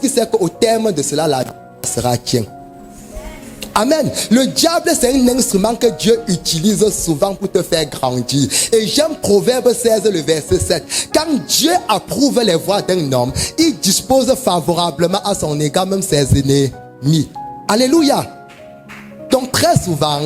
qui sait qu'au terme de cela, la vie sera tienne. Amen. Le diable, c'est un instrument que Dieu utilise souvent pour te faire grandir. Et j'aime Proverbe 16, le verset 7. Quand Dieu approuve les voies d'un homme, il dispose favorablement à son égard même ses ennemis. Alléluia. Donc très souvent,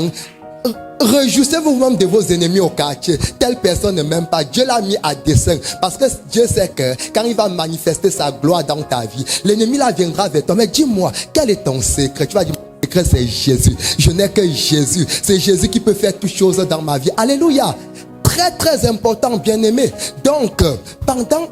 réjouissez-vous même de vos ennemis au quartier. Telle personne ne m'aime pas. Dieu l'a mis à dessein. Parce que Dieu sait que quand il va manifester sa gloire dans ta vie, l'ennemi là viendra vers toi. Mais dis-moi, quel est ton secret? Tu vas dire, mon secret c'est Jésus. Je n'ai que Jésus. C'est Jésus qui peut faire toutes choses dans ma vie. Alléluia. Très très important, bien-aimé. Donc, pendant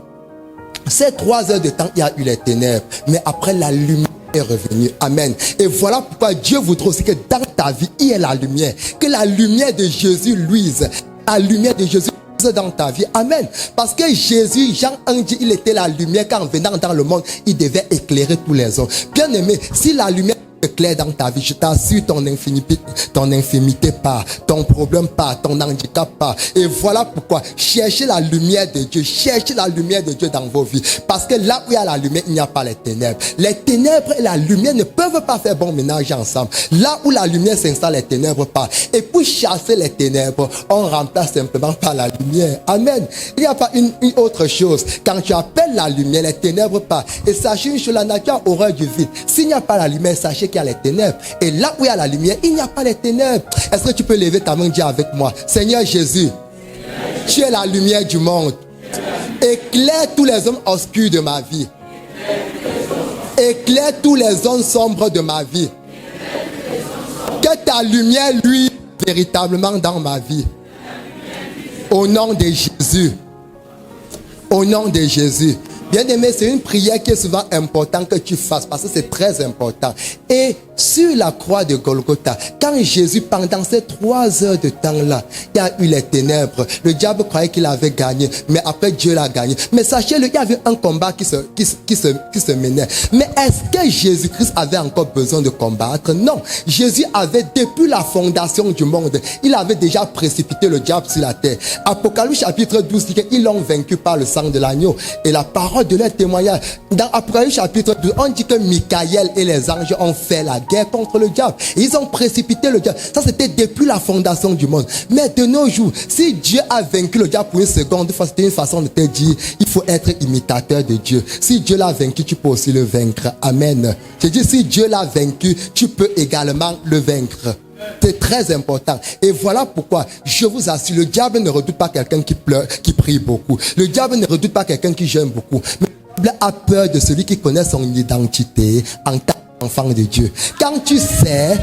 ces 3 heures de temps, il y a eu les ténèbres. Mais après la lumière est revenu. Amen. Et voilà pourquoi Dieu voudrait aussi que dans ta vie, il y ait la lumière. Que la lumière de Jésus luise. La lumière de Jésus luise dans ta vie. Amen. Parce que Jésus, Jean 1 dit, il était la lumière quand venant dans le monde, il devait éclairer tous les hommes. Bien aimé, si la lumière clair dans ta vie, je t'assure, ton infimité part, ton problème part, ton handicap part. Et voilà pourquoi cherchez la lumière de Dieu, cherchez la lumière de Dieu dans vos vies. Parce que là où il y a la lumière, il n'y a pas les ténèbres. Les ténèbres et la lumière ne peuvent pas faire bon ménage ensemble. Là où la lumière s'installe, les ténèbres partent. Et pour chasser les ténèbres, on remplace simplement par la lumière. Amen. Il n'y a pas une autre chose. Quand tu appelles la lumière, les ténèbres partent. Et sachez une chose, la nature a horreur du vide. S'il n'y a pas la lumière, sachez qu'il y a les ténèbres. Et là où il y a la lumière, il n'y a pas les ténèbres. Est-ce que tu peux lever ta main et dire avec moi, Seigneur Jésus, tu es la lumière du monde. Éclaire tous les hommes obscurs de ma vie. Éclaire tous les zones sombres de ma vie. Que ta lumière luise véritablement dans ma vie. Au nom de Jésus. Au nom de Jésus. Bien-aimé, c'est une prière qui est souvent importante que tu fasses parce que c'est très important. Et sur la croix de Golgotha, quand Jésus, pendant ces 3 heures de temps-là, il y a eu les ténèbres. Le diable croyait qu'il avait gagné, mais après Dieu l'a gagné. Mais sachez-le, il y avait un combat qui se menait. Mais est-ce que Jésus-Christ avait encore besoin de combattre? Non. Jésus avait, depuis la fondation du monde, il avait déjà précipité le diable sur la terre. Apocalypse chapitre 12 dit qu'ils l'ont vaincu par le sang de l'agneau et la parole de leur témoignage. Dans Apocalypse chapitre 12, on dit que Michael et les anges ont fait la guerre contre le diable. Et ils ont précipité le diable. Ça, c'était depuis la fondation du monde. Mais de nos jours, si Dieu a vaincu le diable pour une seconde fois, c'était une façon de te dire, il faut être imitateur de Dieu. Si Dieu l'a vaincu, tu peux aussi le vaincre. Amen. Je dis, si Dieu l'a vaincu, tu peux également le vaincre. C'est très important. Et voilà pourquoi, je vous assure, le diable ne redoute pas quelqu'un qui pleure, qui prie beaucoup. Le diable ne redoute pas quelqu'un qui jeûne beaucoup. Mais le diable a peur de celui qui connaît son identité en tant qu'enfant de Dieu. Quand tu sais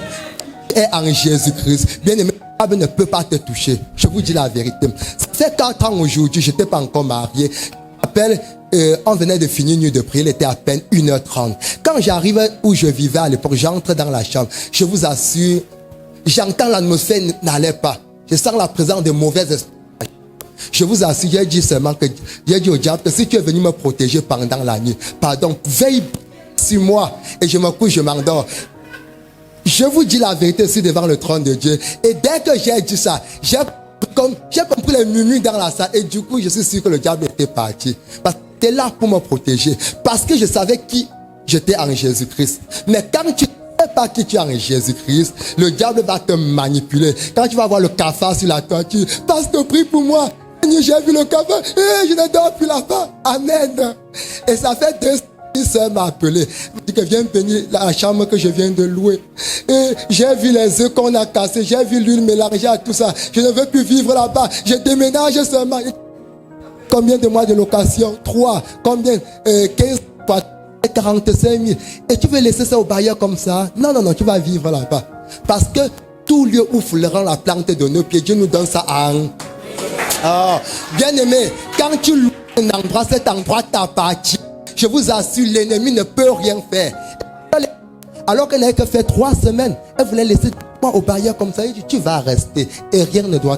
et en Jésus-Christ, bien aimé, le diable ne peut pas te toucher. Je vous dis la vérité. Ça fait 4 ans aujourd'hui, je n'étais pas encore marié. On venait de finir une nuit de prière, il était à peine 1h30. Quand j'arrive où je vivais à l'époque, j'entre dans la chambre. Je vous assure, j'entends l'atmosphère n'allait pas. Je sens la présence de mauvaises esprits. Je vous assure, j'ai dit seulement que j'ai dit au diable que si tu es venu me protéger pendant la nuit, pardon, veille sur moi. Et je me couche, je m'endors. Je vous dis la vérité ici devant le trône de Dieu. Et dès que j'ai dit ça, j'ai compris les murmures dans la salle. Et du coup, je suis sûr que le diable était parti. Parce qu'il était là pour me protéger. Parce que je savais qui j'étais en Jésus-Christ. Mais quand tu ne sais pas qui tu es en Jésus-Christ, le diable va te manipuler. Quand tu vas voir le cafard sur la toiture, pasteur, prie pour moi. J'ai vu le cafard et je ne dors plus là-bas. Amen. Et ça fait 2 semaines. Une soeur m'a appelé. Elle dit que viens venir la chambre que je viens de louer. Et j'ai vu les œufs qu'on a cassés. J'ai vu l'huile mélangée à tout ça. Je ne veux plus vivre là-bas. Je déménage seulement. Combien de mois de location? 3. Combien? 15 fois 45 000. Et tu veux laisser ça au bailleur comme ça? Non, non, non, tu vas vivre là-bas. Parce que tout lieu où fleurant la plante de nos pieds, Dieu nous donne ça en... Oh, bien aimé, quand tu loues un endroit, cet endroit t'appartient. Je vous assure, l'ennemi ne peut rien faire. Alors qu'elle n'avait que fait 3 semaines, elle voulait laisser moi au bailleur comme ça. Il dit, tu vas rester et rien ne doit